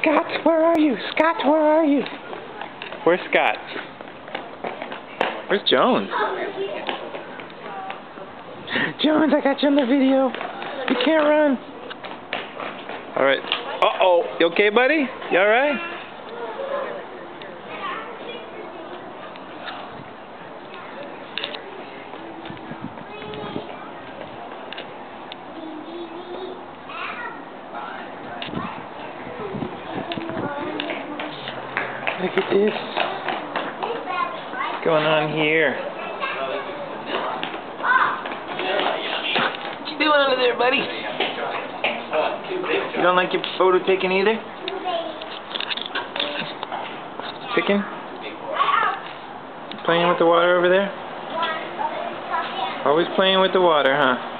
Scott, where are you? Scott, where are you? Where's Scott? Where's Jones? Jones, I got you on the video. You can't run. Alright. Uh-oh. You okay, buddy? You alright? Look at this. What's going on here? What you doing under there, buddy? You don't like your photo taken either? Picking? Playing with the water over there? Always playing with the water, huh?